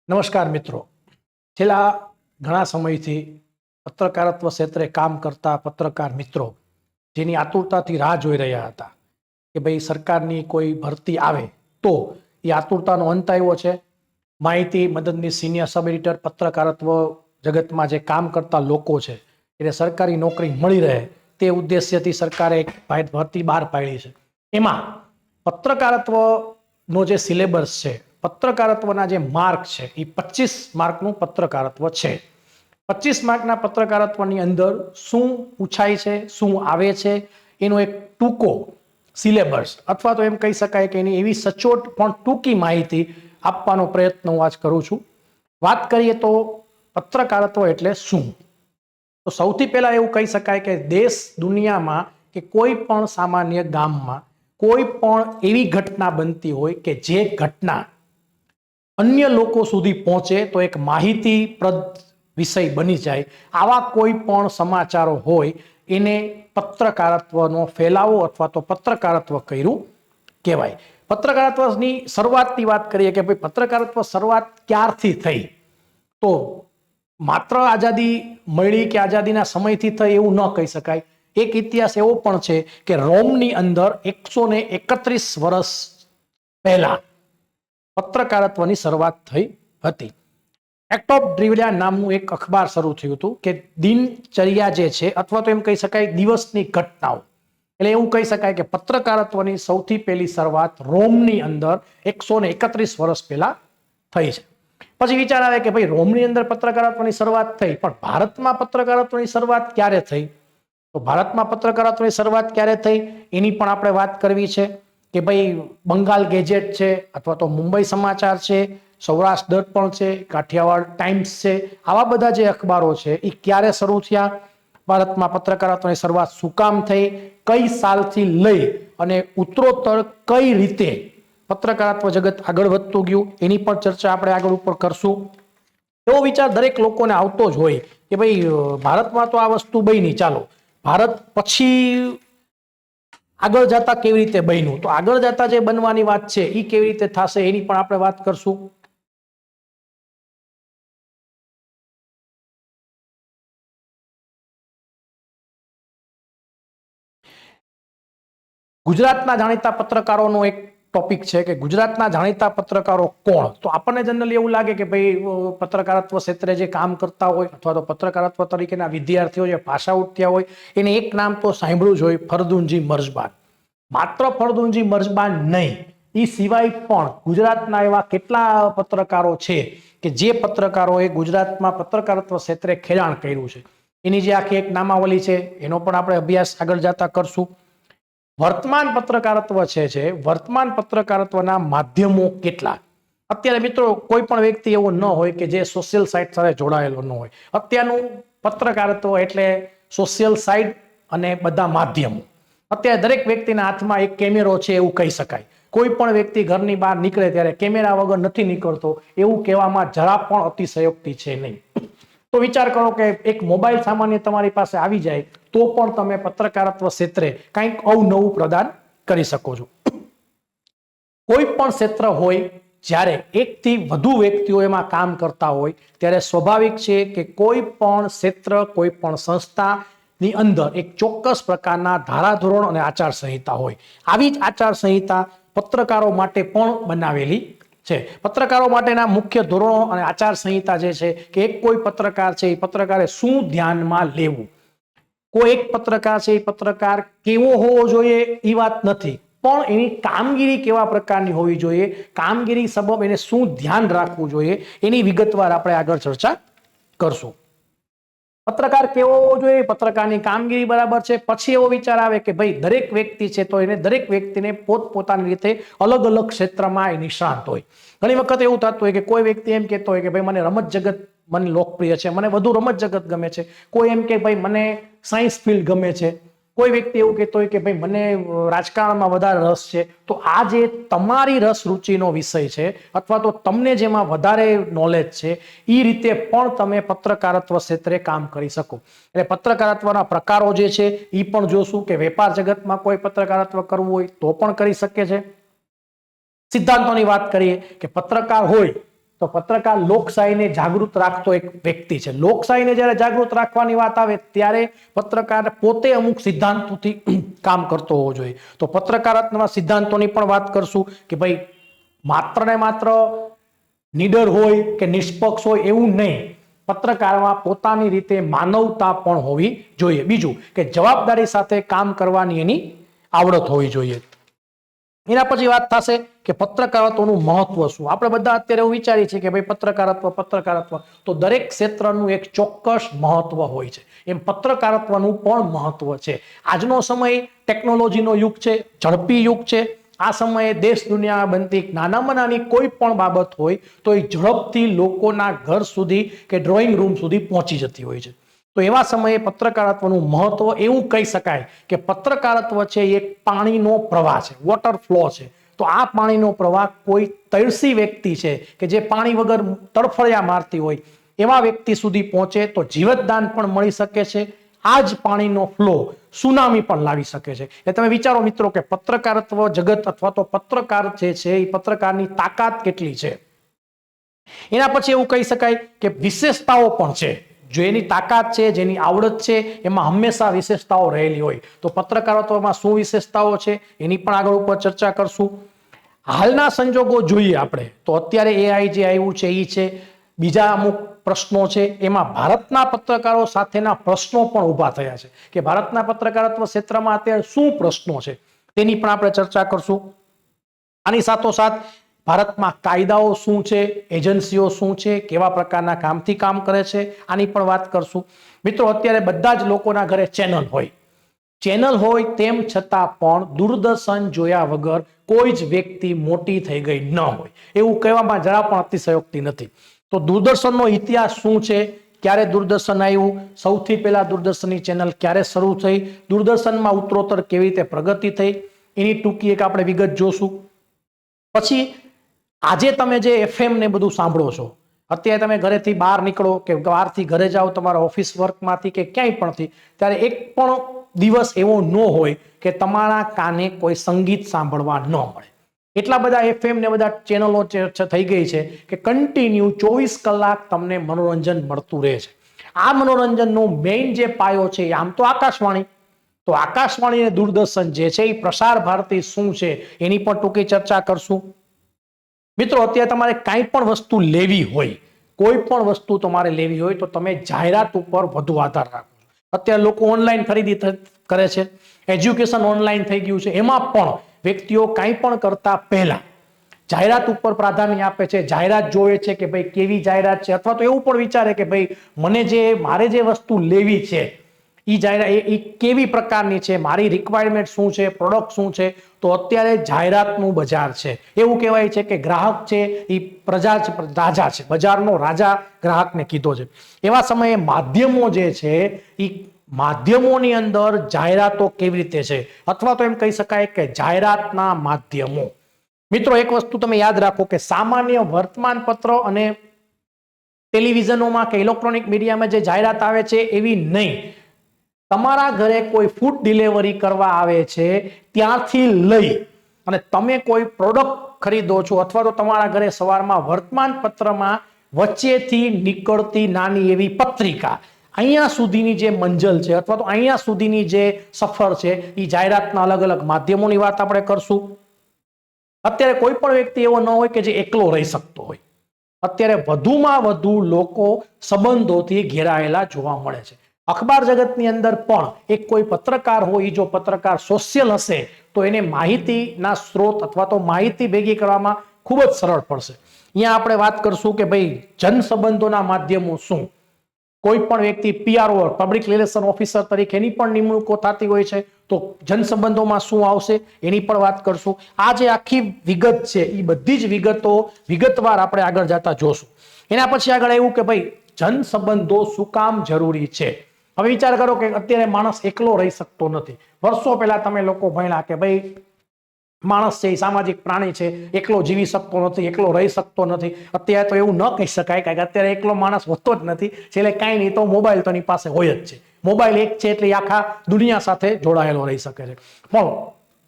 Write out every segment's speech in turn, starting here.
નમસ્કાર મિત્રો, છેલ્લા ઘણા સમયથી પત્રકારત્વ ક્ષેત્રે કામ કરતા પત્રકાર મિત્રો જેની આતુરતાથી રાહ જોઈ રહ્યા હતા કે ભાઈ સરકારની કોઈ ભરતી આવે તો એ આતુરતાનો અંત આવ્યો છે. માહિતી મદદની સિનિયર સબ એડિટર પત્રકારત્વ જગતમાં જે કામ કરતા લોકો છે એટલે સરકારી નોકરી મળી રહે તે ઉદ્દેશ્યથી સરકારે એક ભરતી બહાર પાડી છે. એમાં પત્રકારત્વનો જે સિલેબસ છે, પત્રકારત્વના જે માર્ક છે એ 25 માર્કનું પત્રકારત્વ છે. 25 માર્કના પત્રકારત્વની અંદર શું પૂછાય છે, શું આવે છે, એનો એક ટૂંકો સિલેબસ અથવા તો એમ કહી શકાય કે એની એવી સચોટ પણ ટૂંકી માહિતી આપવાનો પ્રયત્ન હું આજ કરું છું. વાત કરીએ તો પત્રકારત્વ એટલે શું, તો સૌથી પહેલા એવું કહી શકાય કે દેશ દુનિયામાં કે કોઈ પણ સામાન્ય ગામમાં કોઈ પણ એવી ઘટના બનતી હોય કે જે ઘટના અન્ય લોકો સુધી પહોંચે તો એક માહિતીપ્રદ વિષય બની જાય, આવા કોઈ પણ સમાચારો હોય એને પત્રકારત્વનો ફેલાવો અથવા તો પત્રકારત્વ કર્યું કહેવાય. પત્રકારત્વની શરૂઆતની વાત કરીએ કે ભાઈ પત્રકારત્વ શરૂઆત ક્યારથી થઈ, તો માત્ર આઝાદી મળી કે આઝાદીના સમયથી થઈ એવું ન કહી શકાય. એક ઇતિહાસ એવો પણ છે કે રોમની અંદર 131 વર્ષ પહેલા પત્રકારત્વની શરૂઆત થઈ હતી. એક્ટ ઓફ ડ્રિવિલિયા નામનું એક અખબાર શરૂ થયું હતું કે દિનચર્યા જે છે અથવા તો એમ કહી શકાય દિવસની ઘટનાઓ, એટલે એવું કહી શકાય કે પત્રકારત્વની સૌથી પહેલી શરૂઆત રોમની અંદર 131 વર્ષ પહેલા થઈ છે. પછી વિચાર આવે કે ભાઈ રોમની અંદર પત્રકારત્વની શરૂઆત થઈ, પણ ભારતમાં પત્રકારત્વની શરૂઆત ક્યારે થઈ? તો ભારતમાં પત્રકારત્વની શરૂઆત ક્યારે થઈ એની પણ આપણે વાત કરવી છે કે ભાઈ બંગાળ ગેજેટ છે અથવા તો મુંબઈ સમાચાર છે, સૌરાષ્ટ્ર દર્પણ છે, કાઠિયાવાડ ટાઈમ્સ છે, આવા બધા જે અખબારો છે એ ક્યારે શરૂ થયા, ભારતમાં પત્રકારત્વની શરૂઆત શું કામ થઈ, કઈ સાલથી લઈ અને ઉત્તરોત્તર કઈ રીતે પત્રકારત્વ જગત આગળ વધતું ગયું એની પણ ચર્ચા આપણે આગળ ઉપર કરશું. એવો વિચાર દરેક લોકોને આવતો જ હોય કે ભાઈ ભારતમાં તો આ વસ્તુ બની, ચાલો ભારત પછી આગળ જતા કેવી રીતે બન્યું, તો આગળ જતા જે બનવાની વાત છે એ કેવી રીતે થશે એની પણ આપણે વાત કરશું. ગુજરાતના જાણીતા પત્રકારોનો એક ટોપિક છે કે ગુજરાતના જાણીતા પત્રકારો કોણ, તો આપણને જનરલી એવું લાગે કે ભાઈ પત્રકારત્વ ક્ષેત્રે જે કામ કરતા હોય અથવા તો પત્રકારત્વ તરીકેના વિદ્યાર્થીઓ જે પાસ આઉટ થયા હોય એને એક નામ તો સાંભળ્યું જ હોય, ફરદુનજી મર્ઝબાન. માત્ર ફરદુનજી મર્ઝબાન નહીં, એ સિવાય પણ ગુજરાતના એવા કેટલા પત્રકારો છે કે જે પત્રકારોએ ગુજરાતમાં પત્રકારત્વ ક્ષેત્રે ખેડાણ કર્યું છે, એની જે આખી એક નામાવલી છે એનો પણ આપણે અભ્યાસ આગળ જતા કરશું. વર્તમાન પત્રકારત્વ છે, વર્તમાન પત્રકારત્વના માધ્યમો કેટલા? અત્યારે મિત્રો કોઈ પણ વ્યક્તિ એવો ન હોય કે જે સોશિયલ સાઇટ સાથે જોડાયેલો ન હોય. અત્યારનું પત્રકારત્વ એટલે સોશિયલ સાઇટ અને બધા માધ્યમો. અત્યારે દરેક વ્યક્તિના હાથમાં એક કેમેરો છે એવું કહી શકાય. કોઈ પણ વ્યક્તિ ઘરની બહાર નીકળે ત્યારે કેમેરા વગર નથી નીકળતો એવું કહેવામાં જરા પણ અતિશયોક્તિ છે નહીં. તો વિચાર કરો કે એક મોબાઈલ સામાન્ય તમારી પાસે આવી જાય તો પણ તમે પત્રકારત્વ ક્ષેત્રે કંઈક અવનવું પ્રદાન કરી શકો છો. કોઈ પણ ક્ષેત્ર હોય જ્યારે એકથી વધુ વ્યક્તિઓ એમાં કામ કરતા હોય ત્યારે સ્વાભાવિક છે કે કોઈ પણ ક્ષેત્ર, કોઈ પણ સંસ્થાની અંદર એક ચોક્કસ પ્રકારના ધારાધોરણ અને આચારસંહિતા હોય. આવી જ આચારસંહિતા પત્રકારો માટે પણ બનાવેલી છે. પત્રકારો માટેના મુખ્ય ધોરણો અને આચારસંહિતા જે છે કે એક કોઈ પત્રકાર છે એ પત્રકારે શું ધ્યાનમાં લેવું, કોઈ એક પત્રકાર છે એ પત્રકાર કેવો હોવો જોઈએ એ વાત નથી, પણ એની કામગીરી કેવા પ્રકારની હોવી જોઈએ, કામગીરી સબબ એને શું ધ્યાન રાખવું જોઈએ એની વિગતવાર આપણે આગળ ચર્ચા કરશું. પત્રકાર કેવો હોવો જોઈએ, પત્રકારની કામગીરી બરાબર છે, પછી એવો વિચાર આવે કે ભાઈ દરેક વ્યક્તિ છે તો એને દરેક વ્યક્તિને પોતપોતાની રીતે અલગ અલગ ક્ષેત્રમાં એ નિષ્ણાત હોય. ઘણી વખત એવું થતું હોય કે કોઈ વ્યક્તિ એમ કહેતો હોય કે ભાઈ મને રમત જગત મને લોકપ્રિય છે, મને વધુ રમત જગત ગમે છે, કોઈ એમ કે ભાઈ મને સાયન્સ ફિલ્ડ ગમે છે, કોઈ વ્યક્તિ એવું કહેતો હોય કે ભાઈ મને રાજકારણમાં વધારે રસ છે. તો આ જે તમારી રસ રુચિનો વિષય છે અથવા તો તમને જેમાં વધારે નોલેજ છે એ રીતે પણ તમે પત્રકારત્વ ક્ષેત્રે કામ કરી શકો. એટલે પત્રકારત્વના પ્રકારો જે છે એ પણ જોશું કે વેપાર જગતમાં કોઈ પત્રકારત્વ કરવું હોય તો પણ કરી શકે છે. સિદ્ધાંતોની વાત કરીએ કે પત્રકાર હોય તો પત્રકાર લોકશાહીને જાગૃત રાખતો એક વ્યક્તિ છે. લોકશાહીને જ્યારે જાગૃત રાખવાની વાત આવે ત્યારે પત્રકાર પોતે અમુક સિદ્ધાંતોથી કામ કરતો હોવો જોઈએ. તો પત્રકારત્વના સિદ્ધાંતોની પણ વાત કરશું કે ભાઈ માત્ર ને માત્ર નીડર હોય કે નિષ્પક્ષ હોય એવું નહીં. પત્રકારમાં પોતાની રીતે માનવતા પણ હોવી જોઈએ. બીજું કે જવાબદારી સાથે કામ કરવાની એની આવડત હોવી જોઈએ. એના પછી વાત થશે કે પત્રકારત્વનું મહત્વ શું. આપણે બધા અત્યારે એવું વિચારીએ છીએ કે ભાઈ પત્રકારત્વ તો દરેક ક્ષેત્રનું એક ચોક્કસ મહત્વ હોય છે. એમ પત્રકારત્વનું પણ મહત્વ છે. આજનો સમય ટેકનોલોજીનો યુગ છે, ઝડપી યુગ છે. આ સમયે દેશ દુનિયા બનતી નાનામાં નાની કોઈ પણ બાબત હોય તો એ ઝડપથી લોકોના ઘર સુધી કે ડ્રોઈંગ રૂમ સુધી પહોંચી જતી હોય છે. તો એવા સમયે પત્રકારત્વનું મહત્વ એવું કહી શકાય કે પત્રકારત્વ છે એ એક પાણીનો પ્રવાહ છે, વોટર ફ્લો છે. તો આ પાણીનો પ્રવાહ કોઈ તળસી વ્યક્તિ છે કે જે પાણી વગર તડફડિયા મારતી હોય એવા વ્યક્તિ સુધી પહોંચે તો જીવતદાન પણ મળી શકે છે. આ જ પાણીનો ફ્લો સુનામી પણ લાવી શકે છે. એ તમે વિચારો મિત્રો કે પત્રકારત્વ જગત અથવા તો પત્રકાર જે છે એ પત્રકારની તાકાત કેટલી છે. એના પછી એવું કહી શકાય કે વિશેષતાઓ પણ છે. જો એની તાકાત છે, જેની આવડત છે, એમાં હંમેશા વિશેષતાઓ રહેલી હોય. તો પત્રકારત્વમાં શું વિશેષતાઓ છે એની પણ આગળ ઉપર ચર્ચા કરશું. હાલના સંજોગો જોઈએ આપણે તો અત્યારે AI જે આવ્યું છે એ છે, બીજા અમુક પ્રશ્નો છે, એમાં ભારતના પત્રકારો સાથેના પ્રશ્નો પણ ઊભા થયા છે કે ભારતના પત્રકારત્વ ક્ષેત્રમાં અત્યારે શું પ્રશ્નો છે તેની પણ આપણે ચર્ચા કરશું. આની સાથોસાથ ભારતમાં કાયદાઓ શું છે, એજન્સીઓ શું છે, કેવા પ્રકારના કામથી કામ કરે છે, આની પણ વાત કરશું. મિત્રો અત્યારે બધા જ લોકોના ઘરે ચેનલ હોય તેમ છતાં પણ દૂરદર્શન જોયા વગર કોઈ જ વ્યક્તિ મોટી થઈ ગઈ ન હોય એવું કહેવામાં જરા પણ અતિશયોક્તિ નથી. તો દૂરદર્શનનો ઇતિહાસ શું છે, ક્યારે દૂરદર્શન આવ્યું, સૌથી પહેલા દૂરદર્શનની ચેનલ ક્યારે શરૂ થઈ, દૂરદર્શનમાં ઉત્તરોત્તર કેવી રીતે પ્રગતિ થઈ, એની ટૂંકી એક આપણે વિગત જોશું. પછી આજે તમે જે FM ને બધું સાંભળો છો, અત્યારે તમે ઘરેથી બહાર નીકળો કે બહારથી ઘરે જાઓ તમારા ઓફિસ વર્કમાંથી કે ક્યાંય પણથી, ત્યારે એક પણ દિવસ એવો ન હોય કે તમારા કાને કોઈ સંગીત સાંભળવા ન મળે. એટલા બધા FM ને બધા ચેનલો થઈ ગઈ છે કે કન્ટિન્યુ 24 કલાક તમને મનોરંજન મળતું રહે છે. આ મનોરંજનનો મેઇન જે પાયો છે આમ તો આકાશવાણી. તો આકાશવાણી અને દૂરદર્શન જે છે એ પ્રસાર ભારતી શું છે એની પણ ટૂંકી ચર્ચા કરશું. મિત્રો અત્યારે તમારે કાંઈ પણ વસ્તુ લેવી હોય, કોઈ પણ વસ્તુ તમારે લેવી હોય તો તમે જાહેરાત ઉપર વધુ આધાર રાખો. અત્યારે લોકો ઓનલાઈન ખરીદી કરે છે, એજ્યુકેશન ઓનલાઈન થઈ ગયું છે. એમાં પણ વ્યક્તિઓ કાંઈ પણ કરતા પહેલા જાહેરાત ઉપર પ્રાધાન્ય આપે છે. જાહેરાત જોવે છે કે ભાઈ કેવી જાહેરાત છે, અથવા તો એવું પણ વિચારે કે ભાઈ મારે જે વસ્તુ લેવી છે એ જાહેરાત એ કેવી પ્રકારની છે, મારી રિક્વાયરમેન્ટ શું છે, પ્રોડક્ટ શું છે. તો અત્યારે જાહેરાતનું બજાર છે. એવું કહેવાય છે કે ગ્રાહક છે એ રાજા છે, બજારનો રાજા ગ્રાહકને કીધો છે. એવા સમયે માધ્યમો જે છે એ માધ્યમોની અંદર જાહેરાતો કેવી રીતે છે, અથવા તો એમ કહી શકાય કે જાહેરાતના માધ્યમો. મિત્રો એક વસ્તુ તમે યાદ રાખો કે સામાન્ય વર્તમાન પત્ર અને ટેલિવિઝનોમાં કે ઇલેક્ટ્રોનિક મીડિયામાં જે જાહેરાત આવે છે એવી નહીં. તમારા ઘરે કોઈ ફૂડ ડિલિવરી કરવા આવે છે ત્યાંથી લઈ અને તમે કોઈ પ્રોડક્ટ ખરીદો છો, અથવા તો તમારા ઘરે સવારમાં વર્તમાન પત્રમાં વચ્ચેથી નીકળતી નાની એવી પત્રિકા, અહીંયા સુધીની જે મંજલ છે અથવા તો અહીંયા સુધીની જે સફર છે એ જાહેરાતના અલગ અલગ માધ્યમોની વાત આપણે કરશું. અત્યારે કોઈ પણ વ્યક્તિ એવો ન હોય કે જે એકલો રહી શકતો હોય. અત્યારે વધુમાં વધુ લોકો સંબંધોથી ઘેરાયેલા જોવા મળે છે. અખબાર જગતની અંદર પણ એક કોઈ પત્રકાર હોય, જો પત્રકાર સોશિયલ હશે તો એને માહિતીના સ્ત્રોત અથવા તો માહિતી ભેગી કરવામાં ખૂબ જ સરળ પડશે. અહીંયા આપણે વાત કરશું કે ભાઈ જનસંબંધોના માધ્યમો શું. કોઈ પણ વ્યક્તિ PRO પબ્લિક રિલેશન ઓફિસર તરીકેની પણ નિમણૂકો થતી હોય છે, તો જનસંબંધોમાં શું આવશે એની પણ વાત કરશું. આ જે આખી વિગત છે એ બધી જ વિગતો વિગતવાર આપણે આગળ જતા જોશું. એના પછી આગળ એવું કે ભાઈ જનસંબંધો શું કામ જરૂરી છે. હવે વિચાર કરો કે અત્યારે માણસ એકલો રહી શકતો નથી. વર્ષો પહેલા તમે લોકો ભણ્યા કે ભાઈ માણસ છે એ સામાજિક પ્રાણી છે, એકલો જીવી શકતો નથી, એકલો રહી શકતો નથી. અત્યારે તો એવું ન કહી શકાય કે અત્યારે એકલો માણસ હોતો જ નથી. છેલ્લે કાંઈ નહીં તો મોબાઈલ તો એની પાસે હોય જ છે. મોબાઈલ એક છે એટલે આખા દુનિયા સાથે જોડાયેલો રહી શકે છે. પણ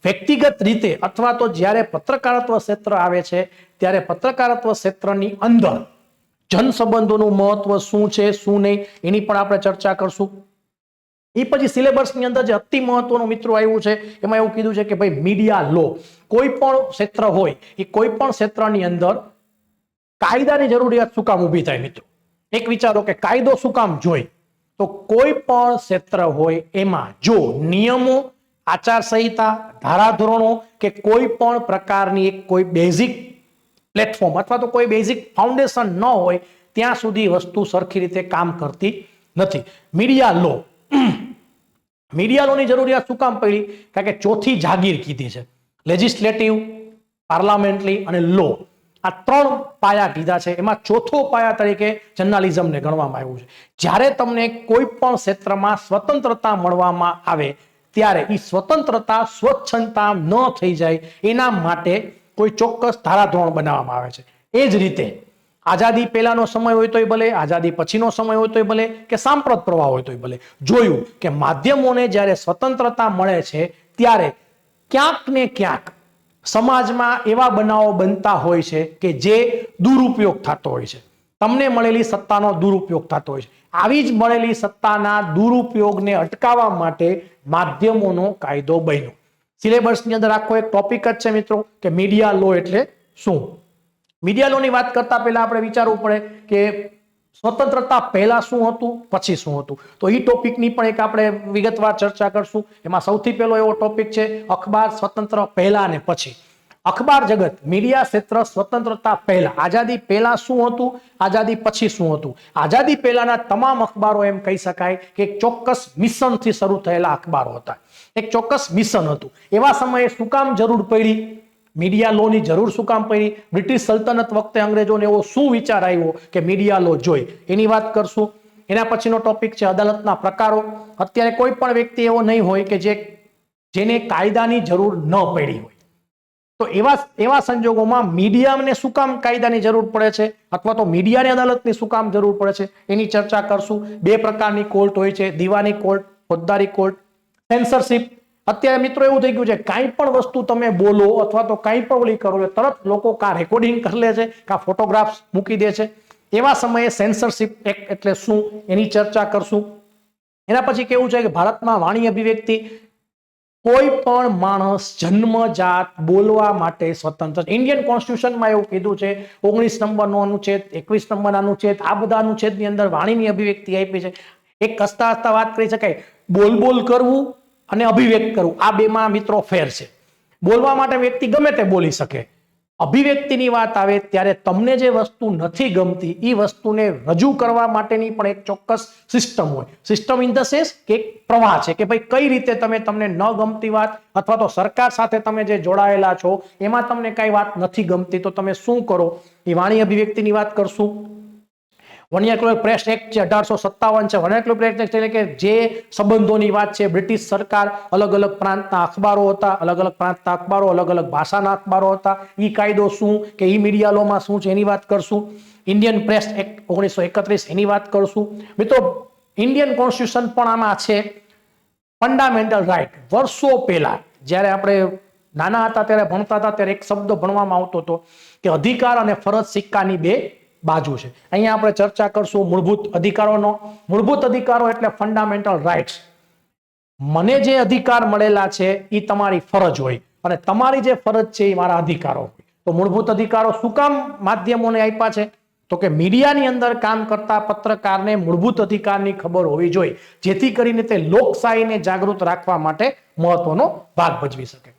વ્યક્તિગત રીતે અથવા તો જ્યારે પત્રકારત્વ ક્ષેત્ર આવે છે ત્યારે પત્રકારત્વ ક્ષેત્રની અંદર જનસંબંધોનું મહત્વ શું છે શું નહીં એની પણ આપણે ચર્ચા કરશું. એ પછી સિલેબસની અંદર જે અતિ મહત્વનું મિત્રો આવ્યું છે એમાં એવું કીધું છે કે ભાઈ મીડિયા લો, કોઈ પણ ક્ષેત્ર હોય એ કોઈ પણ ક્ષેત્રની અંદર કાયદાની જરૂરિયાત શું કામ ઊભી થાય મિત્રો? એક વિચારો કે કાયદો શું કામ જોઈ? તો કોઈ પણ ક્ષેત્ર હોય એમાં જો નિયમો, આચારસંહિતા, ધારાધોરણો કે કોઈ પણ પ્રકારની એક કોઈ બેઝિક પ્લેટફોર્મ અથવા તો કોઈ બેઝિક ફાઉન્ડેશન ન હોય ત્યાં સુધી વસ્તુ સરખી રીતે કામ કરતી નથી. મીડિયા લો, મીડિયા લોની જરૂરિયાત શું કામ પડી? કારણ કે ચોથી જાગીર કીધી છે. લેજિસ્લેટિવ, પાર્લામેન્ટરી અને લો, આ ત્રણ પાયા કીધા છે. એમાં ચોથો પાયા તરીકે જર્નાલિઝમને ગણવામાં આવ્યું છે. જ્યારે તમને કોઈ પણ ક્ષેત્રમાં સ્વતંત્રતા મળવામાં આવે ત્યારે એ સ્વતંત્રતા સ્વચ્છતા ન થઈ જાય એના માટે કોઈ ચોક્કસ ધારાધોરણ બનાવવામાં આવે છે. એ જ રીતે આઝાદી પહેલાનો સમય હોય તોય ભલે, આઝાદી પછીનો સમય હોય તોય ભલે, કે સાંપ્રત પ્રવાહ હોય તોય ભલે, જોયું કે માધ્યમોને જ્યારે સ્વતંત્રતા મળે છે ત્યારે ક્યાંક ને ક્યાંક સમાજમાં એવા બનાવો બનતા હોય છે કે જે દુરુપયોગ થતો હોય છે. તમને મળેલી સત્તાનો દુરુપયોગ થતો હોય છે. આવી જ મળેલી સત્તાના દુરુપયોગને અટકાવવા માટે માધ્યમોનો કાયદો બન્યો. સિલેબસની અંદર આખો એક ટોપિક જ છે મિત્રો કે મીડિયા લો એટલે શું. મીડિયા લોની વાત કરતા પહેલા આપણે વિચારવું પડે કે સ્વતંત્રતા પહેલા શું હતું, પછી શું હતું. તો એ ટોપિકની પણ એક આપણે વિગતવાર ચર્ચા કરશું. એમાં સૌથી પહેલો એવો ટોપિક છે અખબાર સ્વતંત્ર પહેલા અને પછી. અખબાર જગત, મીડિયા ક્ષેત્ર સ્વતંત્રતા પહેલા, આઝાદી પહેલા શું હતું, આઝાદી પછી શું હતું. આઝાદી પહેલાના તમામ અખબારો એમ કહી શકાય કે એક ચોક્કસ મિશનથી શરૂ થયેલા અખબારો હતા. એક ચોક્કસ મિશન હતું. એવા સમયે શું કામ જરૂર પડી મીડિયા લોની? જરૂર શું કામ પડી? બ્રિટિશ સલ્તનત વખતે અંગ્રેજોને એવો શું વિચાર આવ્યો કે મીડિયા લો જોઈ, એની વાત કરશું. એના પછીનો ટોપિક છે અદાલતના પ્રકારો. અત્યારે કોઈ પણ વ્યક્તિ એવો નહીં હોય કે જેને કાયદાની જરૂર ન પડી હોય. તો એવા સંજોગોમાં મીડિયાને શું કામ કાયદાની જરૂર પડે છે અથવા તો મીડિયાને અદાલતની શું કામ જરૂર પડે છે એની ચર્ચા કરશું. બે પ્રકારની કોર્ટ હોય છે, દીવાની કોર્ટ, ફોજદારી કોર્ટ. સેન્સરશિપ, અત્યારે મિત્રો એવું થઈ ગયું છે કાંઈ પણ વસ્તુ તમે બોલો અથવા તો કાંઈ પણ ઓલી કરો તરત લોકો કાં રેકોર્ડિંગ કરી લે છે કાં ફોટોગ્રાફ્સ મૂકી દે છે. એવા સમયે સેન્સરશિપ એક્ટ એટલે શું એની ચર્ચા કરશું. એના પછી કેવું છે કે ભારતમાં વાણી અભિવ્યક્તિ, કોઈ પણ માણસ જન્મજાત બોલવા માટે સ્વતંત્ર. ઇન્ડિયન કોન્સ્ટિટ્યુશનમાં એવું કીધું છે 19 નંબરનો અનુચ્છેદ, 21 નંબરના અનુચ્છેદ, આ બધા અનુચ્છેદની અંદર વાણીની અભિવ્યક્તિ આપી છે. એક હસતા હસતા વાત કરી શકાય, બોલ કરવું અને અભિવ્યક્ત કરવું, આ બેમાં મિત્રો ફેર છે. બોલવા માટે વ્યક્તિ ગમે તે બોલી શકે. અભિવ્યક્તિની વાત આવે ત્યારે તમને જે વસ્તુ નથી ગમતી એ વસ્તુને રજૂ કરવા માટેની પણ એક ચોક્કસ સિસ્ટમ હોય. સિસ્ટમ ઇન ધ સેન્સ કે એક પ્રવાહ છે કે ભાઈ કઈ રીતે તમને ન ગમતી વાત અથવા તો સરકાર સાથે તમે જે જોડાયેલા છો એમાં તમને કઈ વાત નથી ગમતી તો તમે શું કરો, એ વાણી અભિવ્યક્તિની વાત કરશું. વર્નાક્યુલર પ્રેસ એક્ટ છે 1857 છે. વર્નાક્યુલર પ્રેસ એક્ટ એટલે કે જે સંબંધોની વાત છે, બ્રિટિશ સરકાર, અલગ અલગ પ્રાંતના અખબારો હતા, અલગ અલગ પ્રાંતના અખબારો, અલગ અલગ ભાષાના અખબારો હતા. ઈ કાયદો શું કે ઈ મીડિયા લોમાં શું છે એની વાત કરશું. ઇન્ડિયન પ્રેસ એક્ટ 1931 એની વાત કરશું. મિત્રો ઇન્ડિયન કોન્સ્ટિટ્યુશન પણ આમાં છે. ફંડામેન્ટલ રાઇટ, વર્ષો પહેલા જ્યારે આપણે નાના હતા ત્યારે ભણતા હતા ત્યારે એક શબ્દ ભણવામાં આવતો હતો કે અધિકાર અને ફરજ સિક્કાની બે બાજુ છે. અહીંયા આપણે ચર્ચા કરશું મૂળભૂત અધિકારોનો. મૂળભૂત અધિકારો એટલે ફંડામેન્ટલ રાઇટ્સ. મને જે અધિકાર મળેલા છે એ તમારી ફરજ હોય અને તમારી જે ફરજ છે એ મારા અધિકારો હોય. તો મૂળભૂત અધિકારો શું કામ માધ્યમોને આપ્યા છે? તો કે મીડિયાની અંદર કામ કરતા પત્રકારને મૂળભૂત અધિકારની ખબર હોવી જોઈએ, જેથી કરીને તે લોકશાહીને જાગૃત રાખવા માટે મહત્વનો ભાગ ભજવી શકે.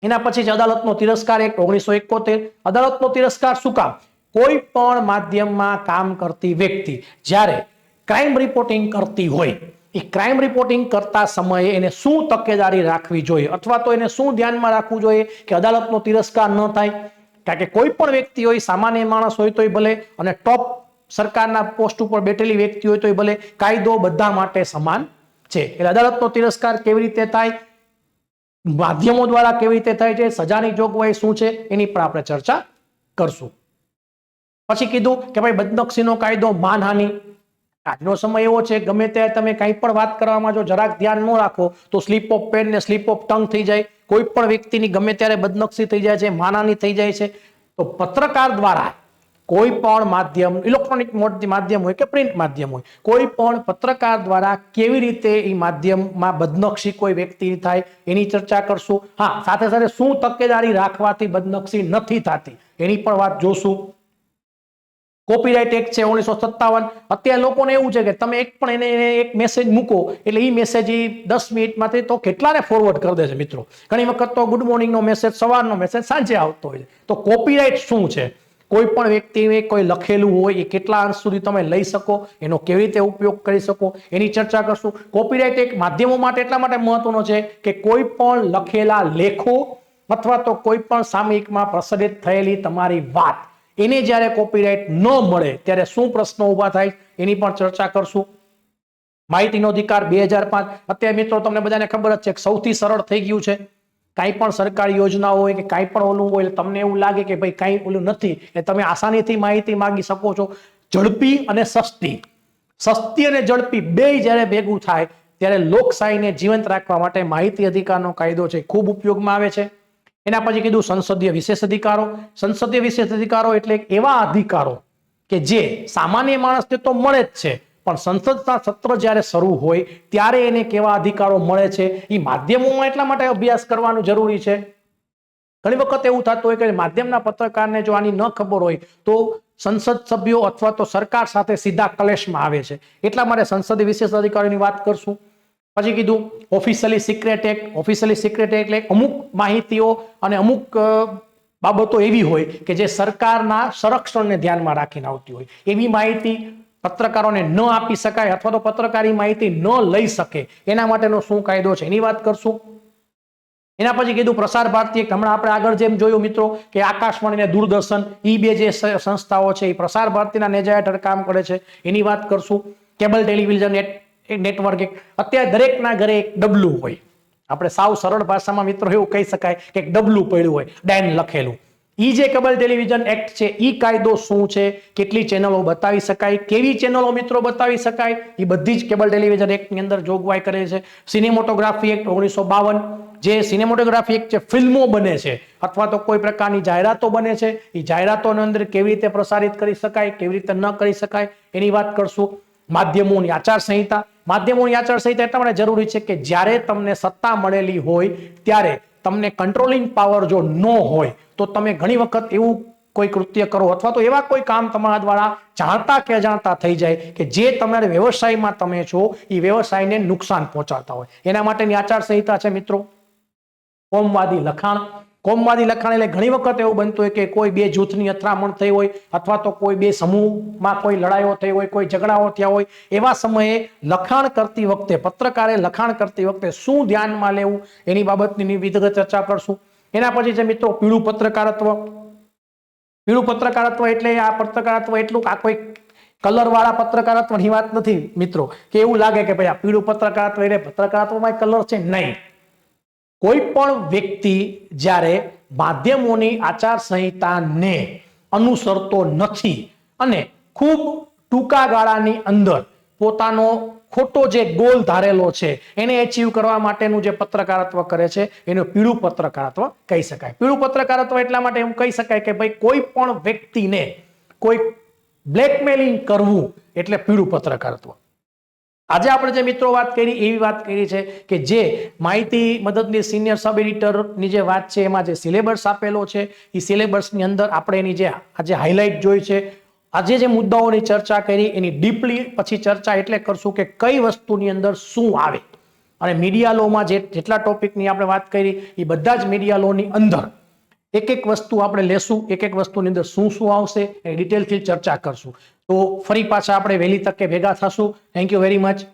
એના પછી છે અદાલતનો તિરસ્કાર એક્ટ 1971. અદાલતનો તિરસ્કાર શું કામ? કોઈ પણ માધ્યમમાં કામ કરતી વ્યક્તિ જ્યારે ક્રાઇમ રિપોર્ટિંગ કરતી હોય, એ ક્રાઇમ રિપોર્ટિંગ કરતા સમયે એને શું તકેદારી રાખવી જોઈએ અથવા તો એને શું ધ્યાનમાં રાખવું જોઈએ કે અદાલતનો તિરસ્કાર ન થાય. કારણ કે કોઈ પણ વ્યક્તિ હોય, સામાન્ય માણસ હોય તોય ભલે અને ટોપ સરકારના પોસ્ટ ઉપર બેઠેલી વ્યક્તિ હોય તોય ભલે, કાયદો બધા માટે સમાન છે. એટલે અદાલતનો તિરસ્કાર કેવી રીતે થાય, માધ્યમો દ્વારા કેવી રીતે થાય છે, સજાની જોગવાઈ શું છે એની પણ આપણે ચર્ચા કરશું. પછી કીધું કે ભાઈ બદનક્ષીનો કાયદો, માનહાનિ. આજનો સમય એવો છે ગમે ત્યારે તમે કંઈ પણ વાત કરવામાં જો જરાક ધ્યાન ન રાખો તો સ્લીપ ઓફ પેન ને સ્લીપ ઓફ ટંગ થઈ જાય. કોઈ પણ વ્યક્તિની ગમે ત્યારે બદનક્ષી થઈ જાય છે, માનહાનિ થઈ જાય છે. તો પત્રકાર દ્વારા કોઈ પણ માધ્યમ, ઇલેક્ટ્રોનિક માધ્યમ હોય કે પ્રિન્ટ માધ્યમ હોય, કોઈ પણ પત્રકાર દ્વારા કેવી રીતે એ માધ્યમમાં બદનક્ષી કોઈ વ્યક્તિ થાય એની ચર્ચા કરશું. હા, સાથે સાથે શું તકેદારી રાખવાથી બદનક્ષી નથી થતી એની પણ વાત જોશું. કોપીરાઇટ એક્ટ છે 1957. અત્યારે લોકોને એવું છે કે તમે એક પણ એને એક મેસેજ મૂકો એટલે એ મેસેજ 10 મિનિટમાંથી તો કેટલાને ફોરવર્ડ કરી દે છે મિત્રો. ઘણી વખત તો ગુડ મોર્નિંગનો મેસેજ, સવારનો મેસેજ સાંજે આવતો હોય છે. તો કોપીરાઇટ શું છે? કોઈ પણ વ્યક્તિએ કોઈ લખેલું હોય એ કેટલા અંશ સુધી તમે લઈ શકો, એનો કેવી રીતે ઉપયોગ કરી શકો એની ચર્ચા કરશું. કોપીરાઇટ એક માધ્યમો માટે એટલા માટે મહત્વનો છે કે કોઈ પણ લખેલા લેખો અથવા તો કોઈ પણ સામયિકમાં પ્રસારિત થયેલી તમારી વાત, એને જ્યારે કોપીરાઇટ ન મળે ત્યારે શું પ્રશ્નો ઉભા થાય એની પણ ચર્ચા કરશું. માહિતીનો અધિકાર 2005. અત્યારે મિત્રો તમને બધાને ખબર જ છે કે સૌથી સરળ થઈ ગયું છે. કાંઈ પણ સરકારી યોજના હોય કે કાંઈ પણ ઓલું હોય, તમને એવું લાગે કે ભાઈ કાંઈ ઓલું નથી, એ તમે આસાનીથી માહિતી માંગી શકો છો. ઝડપી અને સસ્તી, સસ્તી અને ઝડપી બે જ્યારે ભેગું થાય ત્યારે લોકશાહીને જીવંત રાખવા માટે માહિતી અધિકારનો કાયદો છે ખૂબ ઉપયોગમાં આવે છે. એના પછી કીધું સંસદીય વિશેષ અધિકારો. સંસદીય વિશેષ અધિકારો એટલે એવા અધિકારો કે જે સામાન્ય માણસને તો મળે જ છે, પણ સંસદના સત્ર જ્યારે શરૂ હોય ત્યારે એને કેવા અધિકારો મળે છે એ માધ્યમોમાં એટલા માટે અભ્યાસ કરવાનું જરૂરી છે. ઘણી વખત એવું થતું હોય કે માધ્યમના પત્રકારને જો આની ન ખબર હોય તો સંસદ સભ્યો અથવા તો સરકાર સાથે સીધા કલેશમાં આવે છે. એટલા માટે સંસદીય વિશેષ અધિકારોની વાત કરશું. પછી કીધું officially secret act. Officially secret એટલે અમુક માહિતીઓ અને અમુક બાબતો એવી હોય કે જે સરકારના સંરક્ષણને ધ્યાનમાં રાખીને આવતી હોય, એવી માહિતી પત્રકારોને ન આપી શકાય અથવા તો પત્રકારી માહિતી ન લઈ શકે એના માટેનો શું કાયદો છે એની વાત કરશું. એના પછી કીધું પ્રસાર ભારતી. હમણાં આપણે આગળ જેમ જોયું મિત્રો કે આકાશવાણી અને દૂરદર્શન એ બે જે સંસ્થાઓ છે એ પ્રસાર ભારતીના નેજા હેઠળ કામ કરે છે એની વાત કરશું. Cable television network. અત્યારે દરેકના ઘરે એક ડબલું હોય. આપણે સાવ સરળ ભાષામાં મિત્રો એવું કહી શકાય કે એક ડબલું પડ્યું હોય, ડાયન લખેલું. ઈ જે કેબલ ટેલિવિઝન એક્ટ છે ઈ કાયદો શું છે, કેટલી ચેનલો બતાવી શકાય, કેવી ચેનલો મિત્રો બતાવી શકાય, એ બધી જ કેબલ ટેલિવિઝન એક્ટની અંદર જોગવાઈ કરે છે. સિનેમોટોગ્રાફી એક્ટ 1952. જે સિનેમોટોગ્રાફી એક્ટ છે, ફિલ્મો બને છે અથવા તો કોઈ પ્રકારની જાહેરાતો બને છે, એ જાહેરાતોની અંદર કેવી રીતે પ્રસારિત કરી શકાય, કેવી રીતે ન કરી શકાય એની વાત કરશું. માધ્યમોની આચારસંહિતા. માધ્યમોની આચારસંહિતા એટલા માટે જરૂરી છે કે જ્યારે તમને સત્તા મળેલી હોય ત્યારે તમને કંટ્રોલિંગ પાવર જો ન હોય તો તમે ઘણી વખત એવું કોઈ કૃત્ય કરો અથવા તો એવા કોઈ કામ તમારા દ્વારા જાણતા કે અજાણતા થઈ જાય કે જે તમારા વ્યવસાયમાં તમે છો એ વ્યવસાયને નુકસાન પહોંચાડતા હોય. એના માટેની આચારસંહિતા છે મિત્રો. કોમવાદી લખાણ. કોમવાદી લખાણ એટલે ઘણી વખત એવું બનતું હોય કે કોઈ બે જૂથની અથડામણ થઈ હોય અથવા તો કોઈ બે સમૂહમાં કોઈ લડાઈઓ થઈ હોય, કોઈ ઝઘડાઓ થયા હોય, એવા સમયે લખાણ કરતી વખતે, પત્રકારે લખાણ કરતી વખતે શું ધ્યાનમાં લેવું એની બાબતની વિગત ચર્ચા કરશું. એના પછી છે મિત્રો પીળું પત્રકારત્વ. પીળું પત્રકારત્વ એટલે આ પત્રકારત્વ એટલું આ કોઈ કલર વાળા પત્રકારત્વની વાત નથી મિત્રો કે એવું લાગે કે ભાઈ આ પીળું પત્રકારત્વ એટલે પત્રકારત્વમાં કલર છે. નહીં. કોઈ પણ વ્યક્તિ જ્યારે માધ્યમોની આચારસંહિતાને અનુસરતો નથી અને ખૂબ ટૂંકા ગાળાની અંદર પોતાનો ખોટો જે ગોલ ધારેલો છે એને એચીવ કરવા માટેનું જે પત્રકારત્વ કરે છે એનું પીળું પત્રકારત્વ કહી શકાય. પીળું પત્રકારત્વ એટલા માટે એમ કહી શકાય કે ભાઈ કોઈ પણ વ્યક્તિને કોઈ બ્લેકમેલિંગ કરવું એટલે પીળું પત્રકારત્વ. આજે આપણે જે મિત્રો વાત કરી એવી વાત કરી છે કે જે માહિતી મદદની સિનિયર સબ એડિટરની જે વાત છે એમાં જે સિલેબસ આપેલો છે એ સિલેબસની અંદર આપણે એની જે આજે હાઇલાઇટ જોઈ છે, આજે જે મુદ્દાઓની ચર્ચા કરી એની ડીપલી પછી ચર્ચા એટલે કરશું કે કઈ વસ્તુની અંદર શું આવે. અને મીડિયા લોમાં જેટલા ટોપિકની આપણે વાત કરી એ બધા જ મીડિયા લોની અંદર એક એક વસ્તુ આપણે લેશું, એક એક વસ્તુની અંદર શું શું આવશે એ ડિટેલથી ચર્ચા કરશું. તો ફરી પાછા આપણે વહેલી તકે ભેગા થશું. Thank you very much.